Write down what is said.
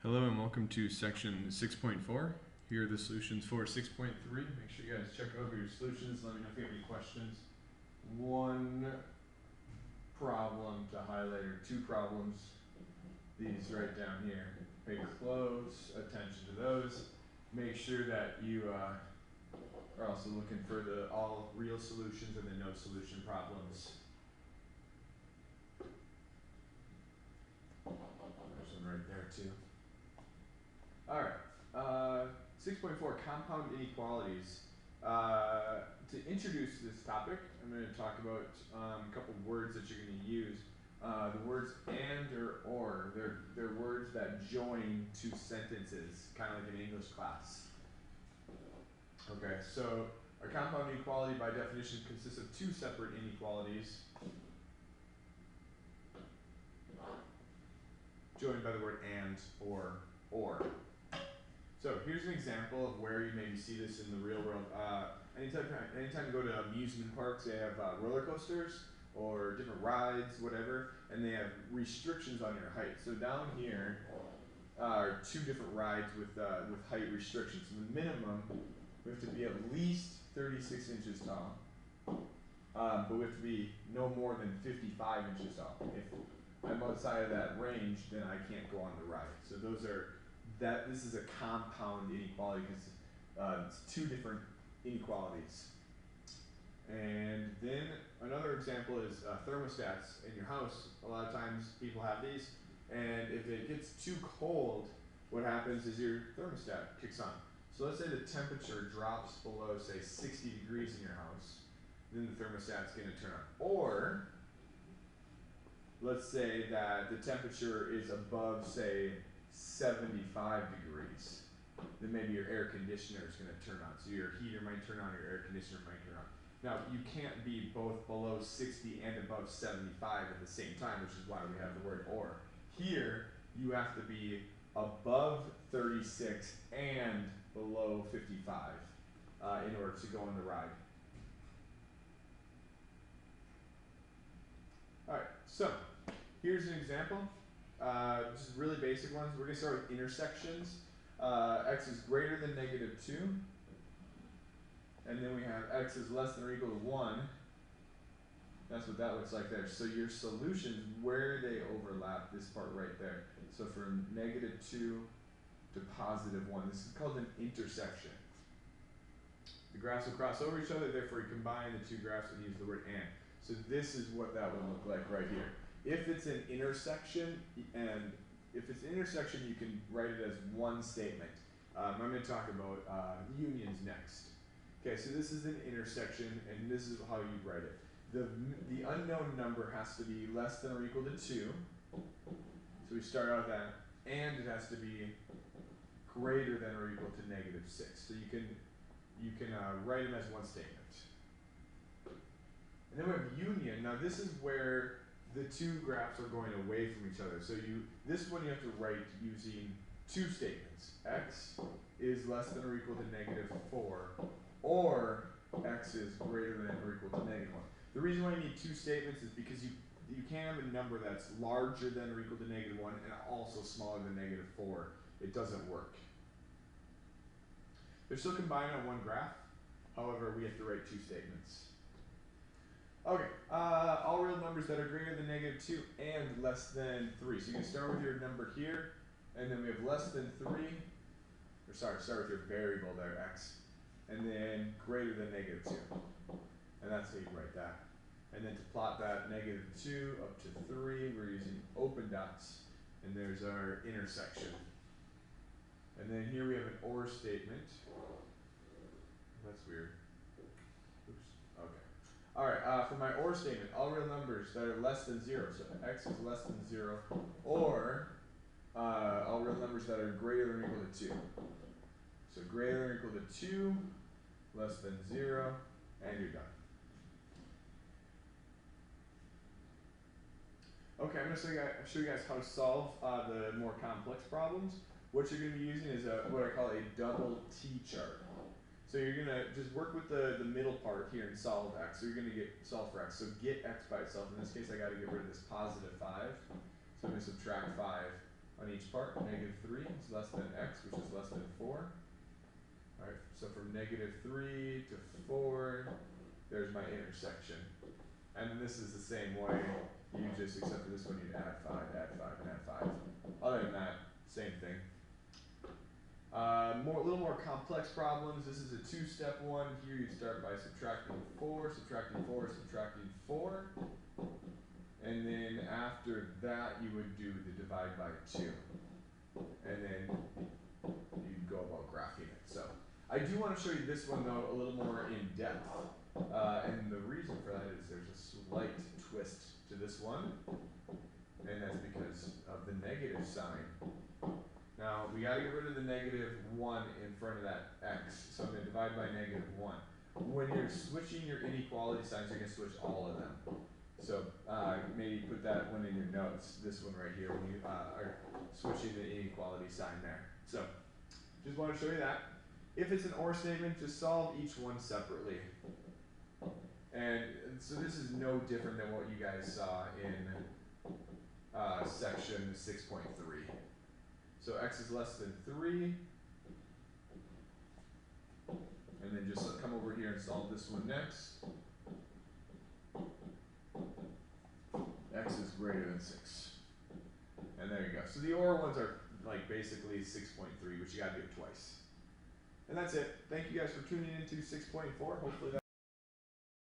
Hello and welcome to section 6.4. Here are the solutions for 6.3. Make sure you guys check over your solutions. Let me know if you have any questions. One problem to highlight, or two problems. These right down here. Pay close attention to those. Make sure that you are also looking for the all real solutions and the no solution problems. There's one right there too. Alright, 6.4, compound inequalities. To introduce this topic, I'm going to talk about a couple words that you're going to use. The words and or, they're words that join two sentences, kind of like in English class. Okay, so a compound inequality by definition consists of two separate inequalities joined by the word and or. So here's an example of where you maybe see this in the real world. Anytime you go to amusement parks, they have roller coasters or different rides, whatever, and they have restrictions on your height. So down here are two different rides with height restrictions. So the minimum, we have to be at least 36 inches tall, but we have to be no more than 55 inches tall. If I'm outside of that range, then I can't go on the ride. So this is a compound inequality because it's two different inequalities. And then another example is thermostats in your house. A lot of times people have these, and if it gets too cold, what happens is your thermostat kicks on. So let's say the temperature drops below, say, 60 degrees in your house, then the thermostat's going to turn on. Or let's say that the temperature is above, say, 75 degrees, then maybe your air conditioner is going to turn on. So your heater might turn on, your air conditioner might turn on. Now, you can't be both below 60 and above 75 at the same time, which is why we have the word or. Here, you have to be above 36 and below 55 in order to go on the ride. Alright, so here's an example. Just really basic ones. We're going to start with intersections. X is greater than -2. And then we have x is less than or equal to 1. That's what that looks like there. So your solutions, where they overlap, this part right there. So from -2 to +1. This is called an intersection. The graphs will cross over each other, therefore you combine the two graphs and use the word and. So this is what that would look like right here. If it's an intersection, and if it's an intersection, you can write it as one statement. I'm going to talk about unions next. Okay, so this is an intersection, and this is how you write it. The unknown number has to be less than or equal to 2. So we start out with that, and it has to be greater than or equal to -6. So you can write them as one statement. And then we have union. Now this is where the two graphs are going away from each other. So this one you have to write using two statements. X is less than or equal to -4, or x is greater than or equal to -1. The reason why you need two statements is because you can't have a number that's larger than or equal to -1 and also smaller than -4. It doesn't work. They're still combined on one graph. However, we have to write two statements. Okay, all real numbers that are greater than -2 and less than 3. So you can start with your number here, and then we have less than 3, or sorry, start with your variable there, x, and then greater than -2. And that's how you write that. And then to plot that -2 up to 3, we're using open dots, and there's our intersection. And then here we have an or statement. That's weird. Oops, okay. Alright, for my or statement, all real numbers that are less than 0, so x is less than 0, or all real numbers that are greater than or equal to 2. So greater than or equal to 2, less than 0, and you're done. Okay, I'm going to show you guys how to solve the more complex problems. What you're going to be using is what I call a double T-chart. So you're going to just work with the middle part here and solve x. So you're going to solve for x. So get x by itself. In this case, I got to get rid of this +5. So I'm going to subtract 5 on each part. Negative 3 is less than x, which is less than 4. Alright, so from negative 3 to 4, there's my intersection. And then this is the same way, you just, except for this one, you'd add 5, add 5, and add 5. Other than that, same thing. A little more complex problems. This is a two-step one. Here you'd start by subtracting 4, subtracting 4, subtracting 4. And then after that, you would do the divide by 2. And then you'd go about graphing it. So I do want to show you this one, though, a little more in depth. And the reason for that is there's a slight twist to this one. And that's because of the negative sign. Now, we got to get rid of the negative 1 in front of that x. So I'm going to divide by negative 1. When you're switching your inequality signs, you're going to switch all of them. So maybe put that one in your notes, this one right here, when you are switching the inequality sign there. So just want to show you that. If it's an or statement, just solve each one separately. And so this is no different than what you guys saw in section 6.3. So x is less than 3. And then just come over here and solve this one next. X is greater than 6. And there you go. So the or ones are like basically 6.3, which you gotta do it twice. And that's it. Thank you guys for tuning into 6.4. Hopefully that